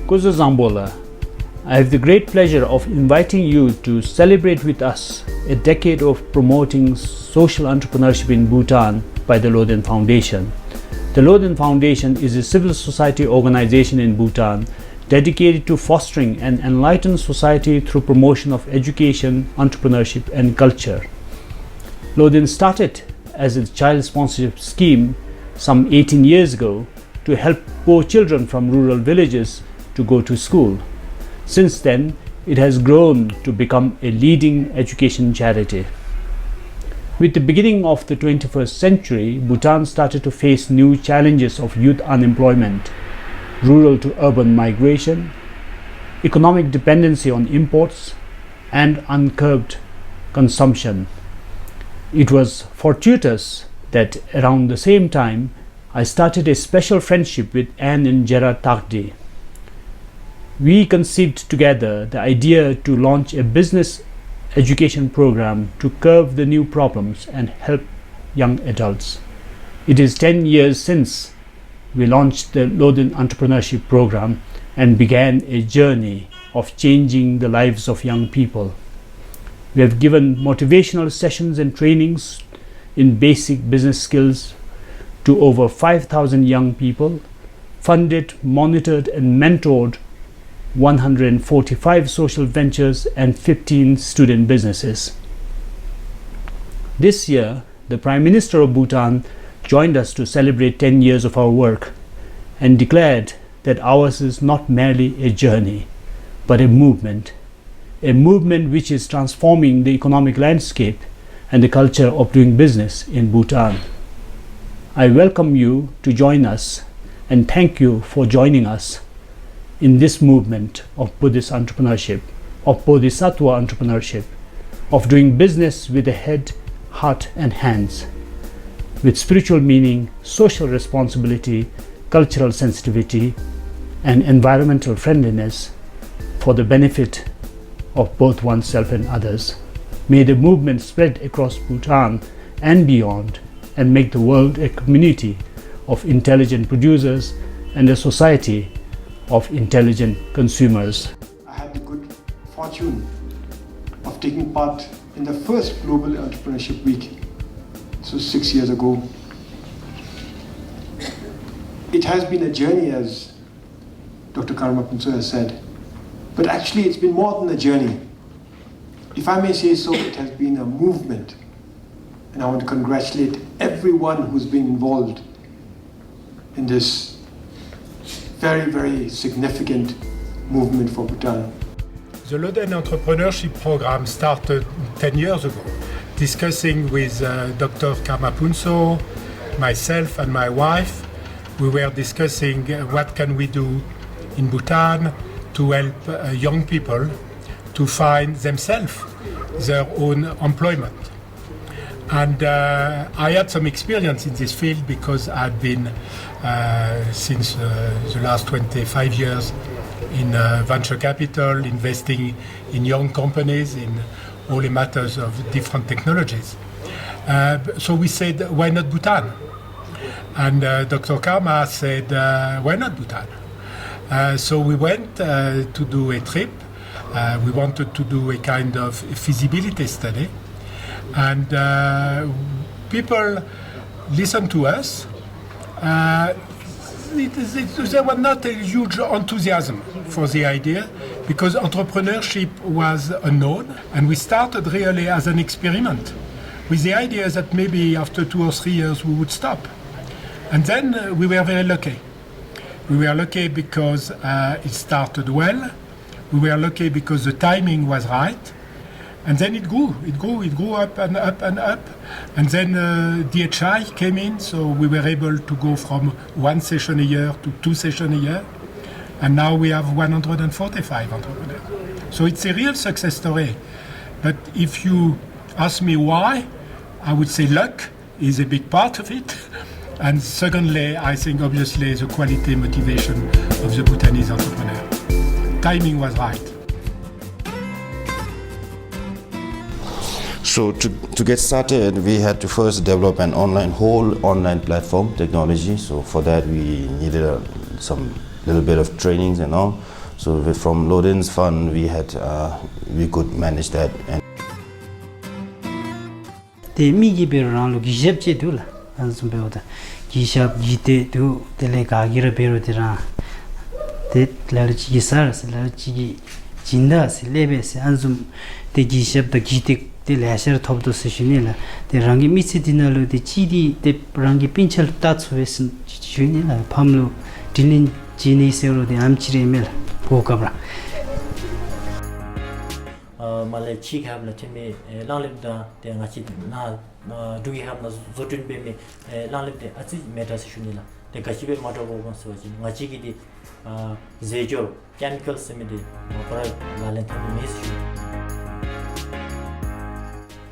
Kozo Zambola, I have the great pleasure of inviting you to celebrate with us a decade of promoting social entrepreneurship in Bhutan by the Loden Foundation. The Loden Foundation is a civil society organization in Bhutan dedicated to fostering an enlightened society through promotion of education, entrepreneurship and culture. Loden started as a child sponsorship scheme some 18 years ago to help poor children from rural villages to go to school. Since then, it has grown to become a leading education charity. With the beginning of the 21st century, Bhutan started to face new challenges of youth unemployment, rural to urban migration, economic dependency on imports, and uncurbed consumption. It was fortuitous that around the same time, I started a special friendship with Anne and Gerard Tagdi. We conceived together the idea to launch a business education program to curb the new problems and help young adults. It is 10 years since we launched the Loden Entrepreneurship Programme and began a journey of changing the lives of young people. We have given motivational sessions and trainings in basic business skills to over 5,000 young people, funded, monitored and mentored 145 social ventures and 15 student businesses. This year, the Prime Minister of Bhutan joined us to celebrate 10 years of our work and declared that ours is not merely a journey, but a movement which is transforming the economic landscape and the culture of doing business in Bhutan. I welcome you to join us and thank you for joining us in this movement of Buddhist entrepreneurship, of Bodhisattva entrepreneurship, of doing business with the head, heart and hands, with spiritual meaning, social responsibility, cultural sensitivity and environmental friendliness for the benefit of both oneself and others. May the movement spread across Bhutan and beyond and make the world a community of intelligent producers and a society of intelligent consumers. I had the good fortune of taking part in the first Global Entrepreneurship Week, so 6 years ago. It has been a journey, as Dr. Karma has said, but actually it's been more than a journey. If I may say so, it has been a movement, and I want to congratulate everyone who's been involved in this very, very significant movement for Bhutan. The Loden Entrepreneurship Programme started 10 years ago, discussing with Dr. Karma, myself and my wife. We were discussing what can we do in Bhutan to help young people to find themselves their own employment. And I had some experience in this field because I've been since the last 25 years in venture capital, investing in young companies in all the matters of different technologies. So we said, why not Bhutan? And Dr. Karma said, why not Bhutan? So we went to do a trip. We wanted to do a kind of feasibility study. And people listened to us. There was not a huge enthusiasm for the idea because entrepreneurship was unknown, and we started really as an experiment with the idea that maybe after 2 or 3 years we would stop. And then we were very lucky. We were lucky because it started well. We were lucky because the timing was right. And then it grew up and up and up. And then DHI came in, so we were able to go from 1 session a year to 2 sessions a year. And now we have 145 entrepreneurs. So it's a real success story. But if you ask me why, I would say luck is a big part of it. And secondly, I think obviously the quality and motivation of the Bhutanese entrepreneur. Timing was right. So to get started, we had to first develop an whole online platform technology. So for that, we needed some little bit of trainings and all. So from Loden's fund, we could manage that. And the migi berang gishap che dula ansum beoda gishap gite du tele ka gira bero dira te larchi sar se larchi jinda se lebe se ansum te gishap da gite te lasher top do se shinela te rangi mitsi dinalo te chidi te rangi pinchal tatsu wesen shinela pamlo dinin jini sero de amchire mel pokabra Malay cheek have la chime long live the ngachi na do we have na zotun be me long live the achi meta seshunila the gachibe motor go so ji ngachi ki di zejo chemical semidi para valent mes.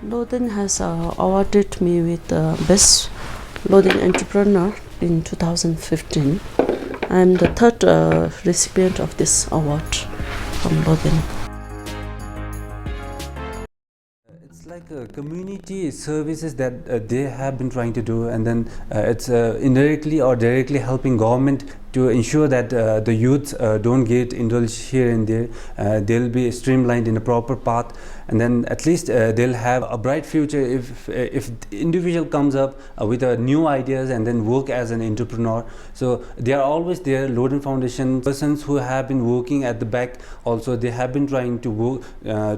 Loden has awarded me with Best Loden Entrepreneur in 2015. I am the third recipient of this award from Loden. It's like community services that they have been trying to do, and then it's indirectly or directly helping government to ensure that the youth don't get indulged here and there. They'll be streamlined in a proper path, and then at least they'll have a bright future if the individual comes up with new ideas and then work as an entrepreneur. So they are always there. Loden Foundation persons who have been working at the back also, they have been trying to work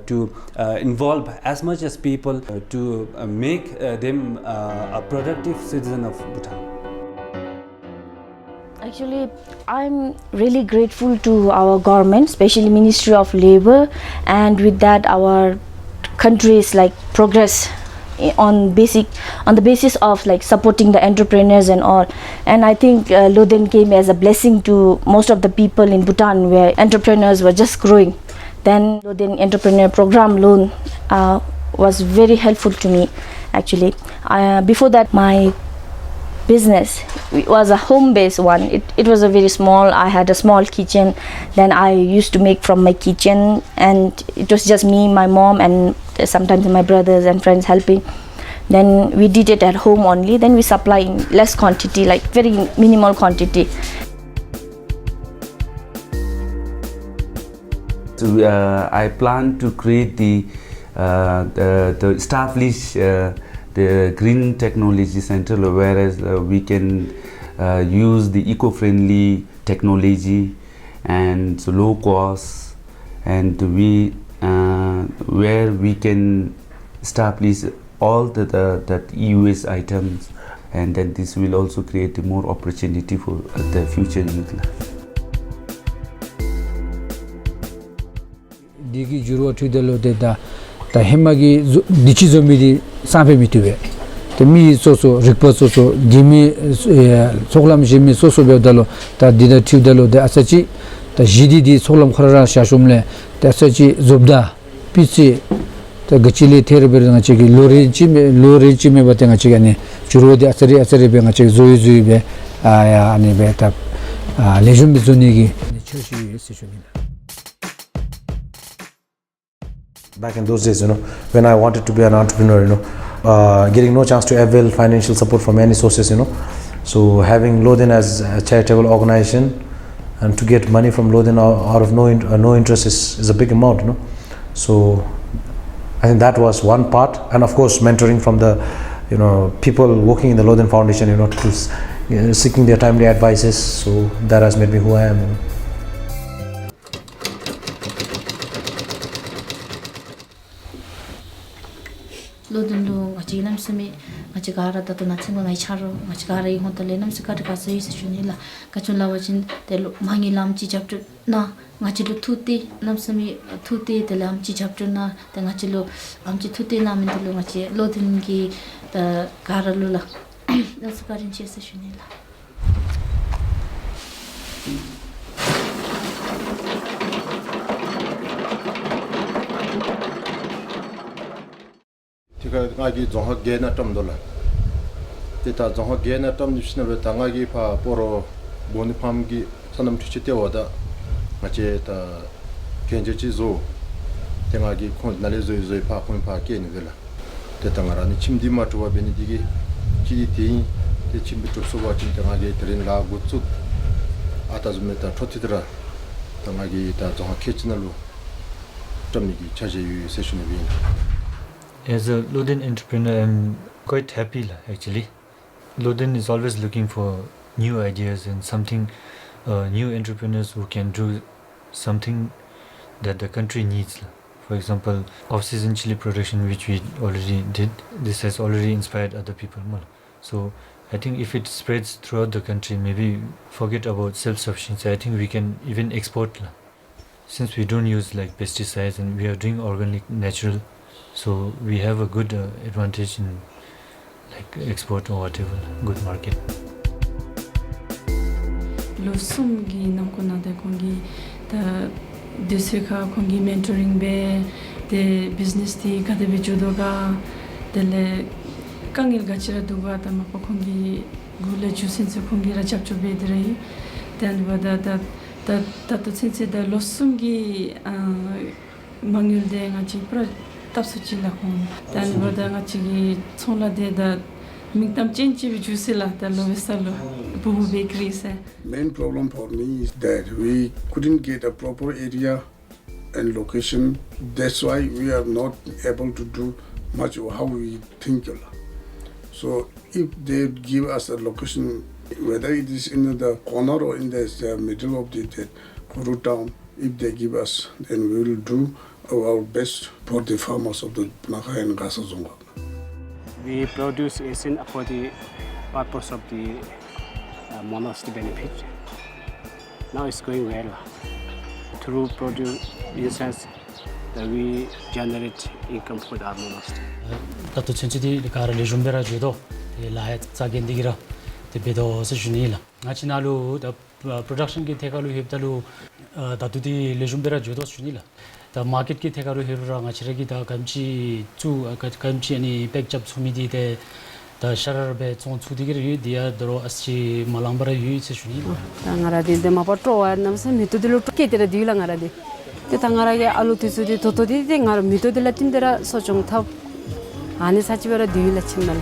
to involve as much as people to make them a productive citizen of Bhutan. Actually, I'm really grateful to our government, especially Ministry of Labor, and with that our country's like progress on the basis of like supporting the entrepreneurs and all. And I think Loden came as a blessing to most of the people in Bhutan where entrepreneurs were just growing. Then Loden Entrepreneur Program loan was very helpful to me actually. Before that, my business, it was a home-based one. It was a very small. I had a small kitchen. Then I used to make from my kitchen, and it was just me, my mom, and sometimes my brothers and friends helping. Then we did it at home only. Then we supply in less quantity, like very minimal quantity. So I plan to create the establish the Green Technology Center, whereas we can use the eco-friendly technology and so low cost, and we where we can establish all that e-waste items, and then this will also create more opportunity for the future youth. Digi juro tudelo deda ta hemagi dichi zombidi sampe mitiwe te mi soso rikpa soso gimi soglam jimi soso bedalo ta dida tudelo de asachi ta jidi di soglam kharara shashumle ta asachi zobda pichi ta gachili therber nga chigi loreji me batenga chigani juro de asari be nga chigi zoi be ani be ta lejum bizonigi choshi yesishuni. Back in those days, when I wanted to be an entrepreneur, getting no chance to avail financial support from any sources, So having Loden as a charitable organization and to get money from Loden out of no interest is a big amount, So I think that was one part, and of course mentoring from the, people working in the Loden Foundation, to seeking their timely advices. So that has made me who I am. Loden lo ngaji nam semi ngaji gara da to natsingo ngai charo ngaji gara I honta le nam sikar ka sei se chunila ka chunla wajin te lo mangi lam chi chapter na ngaji lo thuti nam semi thuti te lam chi chapter na te ngaji lo am chi thuti na min lo ngaji Loden gi ta gara lo la nam sikarin chi se chunila. ngagi zonha gena tamdola teta zonha gena tam nishna be tangagi pa poro boni pamgi sanam tuchite wada ngache ta kenje chi zo tengagi khon nale zoi pa khon pa ke ni vela teta ngarani chimdi ma tuwa beni digi chi ti te chimbi to so wa chin tengagi tren la gutsu atazumeta thotidra 당하기 다 정확 캐치널로 점이기 차지유 세션에 비인. As a Loden entrepreneur, I'm quite happy actually. Loden is always looking for new ideas and something, new entrepreneurs who can do something that the country needs. For example, off-season chili production, which we already did, this has already inspired other people more. So I think if it spreads throughout the country, maybe forget about self-sufficiency. I think we can even export. Since we don't use like pesticides and we are doing organic, natural, so we have a good advantage in like export or whatever, good market. Losum gi namkuna de kongi the desika kongi mentoring be the business ti kade be judoga dele kangil gachira duga ta mapo kongi gule jusin se kongi ra chapcho be dre then wada that to since the losum gi mangul de ngachi pra tapsuchi la kon then wada ngachi gi chonla de da mingtam chenchi bi jusila da lo vesalo bubu bakery se. Main problem for me is that we couldn't get a proper area and location. That's why we are not able to do much of how we think. So if they give us a location, whether it is in the corner or in the middle of the Kuru town, if they give us, then we will do our best for the farmers of the Punakha and Gasazonga. We produce resin for the purpose of the monastery benefit. Now it's going well. Through produce, in a sense, that we generate income for our monastery. Tato chenchidi kara le jumbera judo la tsagendigira te bedo se junila. Ngachinalu the production ki thekalu heptalu tato di le jumbera judo junila. The market ki thekaru hirura ngachiregi da kamchi chu kamchi ani pekchap sumidi de the shararbe chon chudigir yu dia dro aschi malambara yu se shuni tangara de mapatro namse mitudilo ketera dila ngara de te tangara ge alu tisudi totodi de ngar mitudila tindera sochong thap ani sachibera dila chinnal.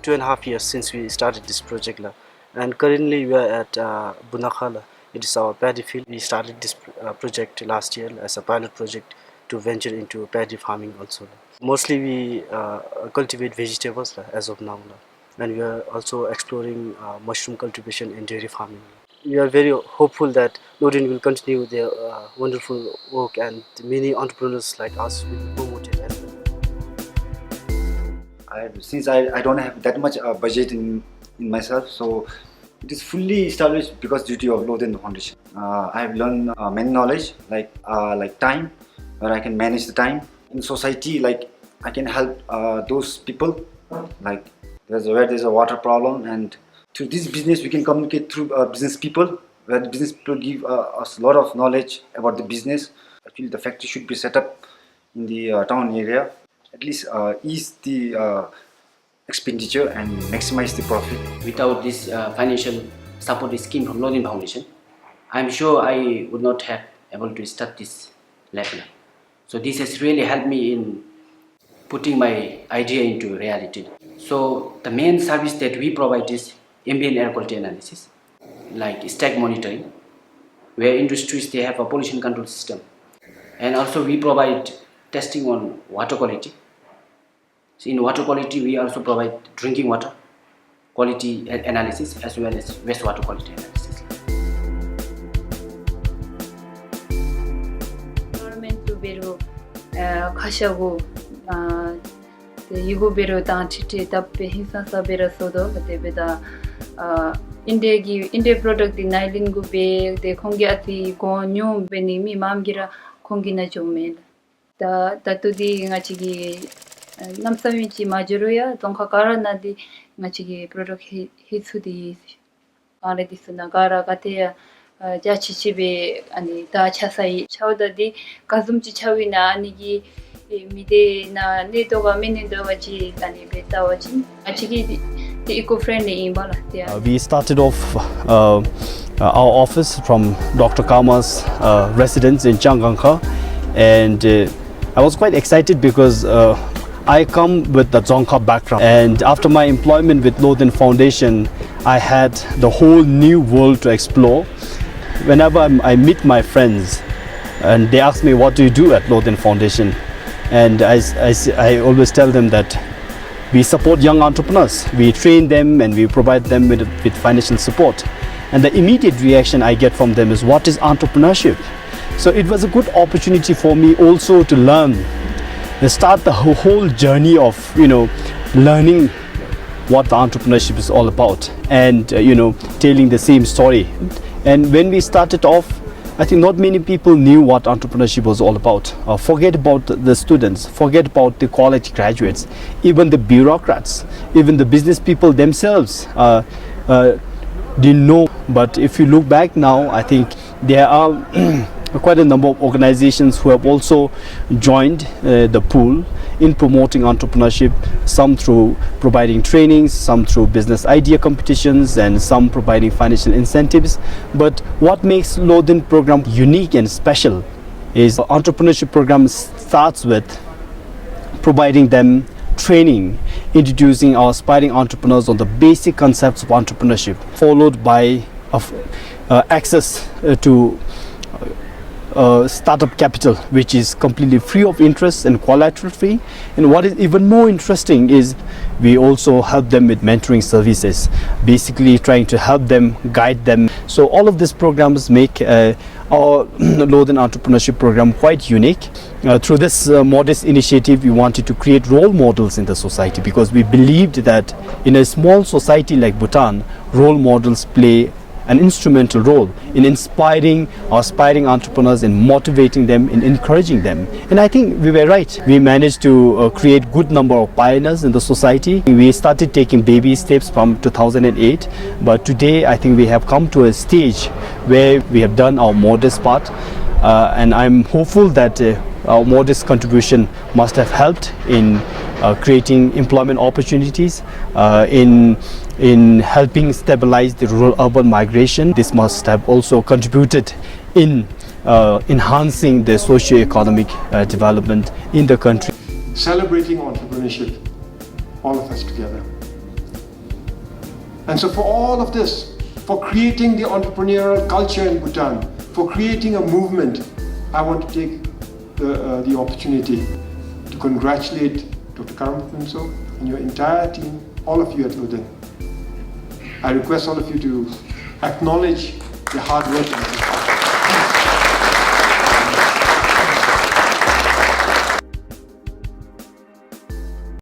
2.5 years since we started this project and currently we are at Bunakhala. It is our paddy field. We started this project last year as a pilot project to venture into paddy farming also. Mostly we cultivate vegetables as of now, and we are also exploring mushroom cultivation and dairy farming. We are very hopeful that Loden will continue their wonderful work and many entrepreneurs like us will be promoted as well. Since I don't have that much budget in myself, so it is fully established because due to Loden Foundation. I have learned many knowledge like time, where I can manage the time. In society, like I can help those people, like where there's a water problem, and through this business we can communicate through business people, where the business people give us a lot of knowledge about the business. Actually, the factory should be set up in the town area, at least ease the expenditure and maximize the profit. Without this financial support scheme from Loden Foundation, I'm sure I would not have able to start this lab. So this has really helped me in putting my idea into reality. So the main service that we provide is ambient air quality analysis, like stack monitoring, where industries they have a pollution control system, and also we provide testing on water quality. So in water quality, we also provide drinking water quality analysis as well as wastewater quality analysis. Government to bero khashago the yugo bero tanchite tappe hinsa sabera sodo bate beda inde product di nailin go be de khongi ati ko nyu beni mi mamgira khongi na jomel da tatudi ngachigi namsamichi majuruya tonkakara nadi ngachigi product hitsudi already sunagara kateya jachichibe ani ta chasai chaudadi kazumchi chawina anigi mide na nedoga menedoga ji tani beta wachin achigi the eco-friendly imbala. We started off our office from Dr. Karma's residence in Changanka, and I was quite excited because I come with the Dzongkha background, and after my employment with Loden Foundation, I had the whole new world to explore. whenever I meet my friends and they ask me, what do you do at Loden Foundation? And I always tell them that we support young entrepreneurs. We train them and we provide them with financial support. And the immediate reaction I get from them is, what is entrepreneurship? So it was a good opportunity for me also to learn, to start the whole journey of, learning what the entrepreneurship is all about, and telling the same story. And when we started off, I think not many people knew what entrepreneurship was all about. Forget about the students, forget about the college graduates, even the bureaucrats, even the business people themselves didn't know. But if you look back now, I think there are quite a number of organizations who have also joined the pool in promoting entrepreneurship, some through providing trainings, some through business idea competitions, and some providing financial incentives. But what makes Loden program unique and special is the entrepreneurship program starts with providing them training, introducing our aspiring entrepreneurs on the basic concepts of entrepreneurship, followed by access to startup capital, which is completely free of interest and collateral free. And what is even more interesting is we also help them with mentoring services, basically trying to help them, guide them. So all of these programs make our Loden Entrepreneurship Program quite unique. Through this modest initiative, we wanted to create role models in the society, because we believed that in a small society like Bhutan, role models play an instrumental role in inspiring our aspiring entrepreneurs and motivating them and encouraging them. And I think we were right. We managed to create good number of pioneers in the society. We started taking baby steps from 2008, but today I think we have come to a stage where we have done our modest part, and I'm hopeful that our modest contribution must have helped in creating employment opportunities, in helping stabilize the rural-urban migration. This must have also contributed in enhancing the socio-economic development in the country. Celebrating entrepreneurship, all of us together. And so for all of this, for creating the entrepreneurial culture in Bhutan, for creating a movement, I want to take the opportunity to congratulate Dr. Karma himself and your entire team, all of you at Loden. I request all of you to acknowledge the hard work.